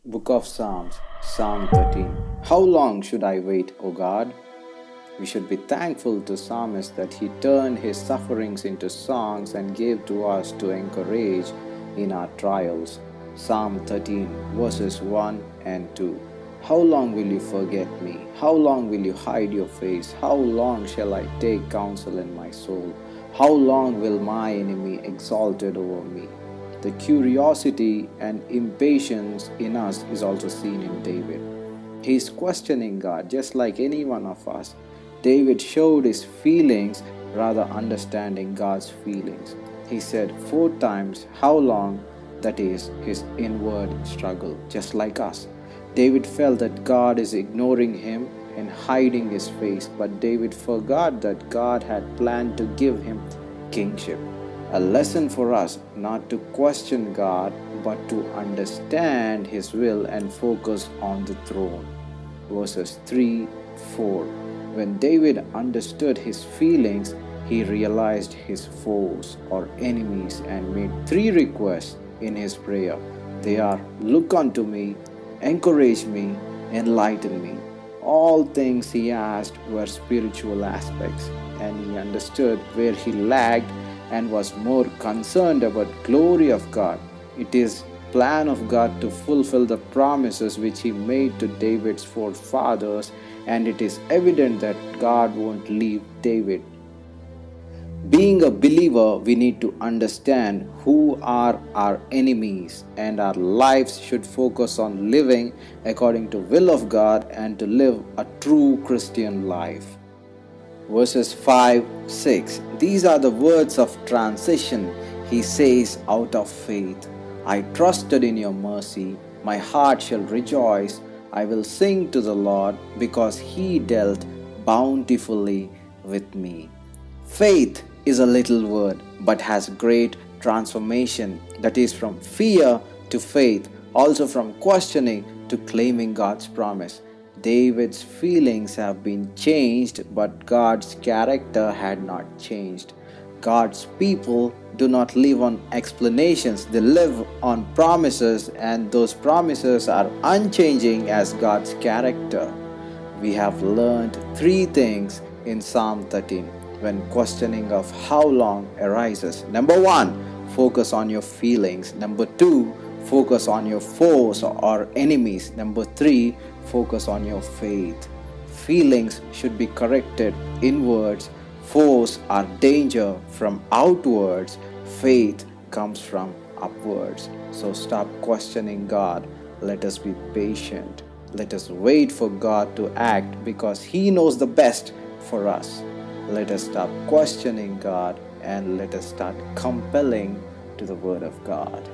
Book of Psalms, Psalm 13. How long should I wait, O God? We should be thankful to Psalmist that he turned his sufferings into songs and gave to us to encourage in our trials. Psalm 13, verses 1 and 2. How long will you forget me? How long will you hide your face? How long shall I take counsel in my soul? How long will my enemy exalted over me? The curiosity and impatience in us is also seen in David. He is questioning God just like any one of us. David showed his feelings rather understanding God's feelings. He said 4 times how long, that is his inward struggle, just like us. David felt that God is ignoring him and hiding his face, but David forgot that God had planned to give him kingship. A lesson for us not to question God but to understand His will and focus on the throne. Verses 3 4. When David understood his feelings, he realized his foes or enemies and made 3 requests in his prayer. They are: look unto me, encourage me, enlighten me. All things he asked were spiritual aspects, and he understood where he lagged and was more concerned about glory of God. It is plan of God to fulfill the promises which he made to David's forefathers, and it is evident that God won't leave David. Being a believer, we need to understand who are our enemies, and our lives should focus on living according to will of God and to live a true Christian life. Verses 5 6. These are the words of transition. He says out of faith, I trusted in your mercy, my heart shall rejoice. I will sing to the Lord because he dealt bountifully with me. Faith is a little word but has great transformation, that is, from fear to faith, also from questioning to claiming God's promise. David's feelings have been changed, but God's character had not changed. God's people do not live on explanations, they live on promises, and those promises are unchanging as God's character. We have learned 3 things in Psalm 13 when questioning of how long arises. Number 1, focus on your feelings. Number 2, focus on your foes or enemies. Number 3, focus on your faith. Feelings should be corrected inwards. Foes are danger from outwards. Faith comes from upwards. So stop questioning God. Let us be patient. Let us wait for God to act because He knows the best for us. Let us stop questioning God and let us start compelling to the Word of God.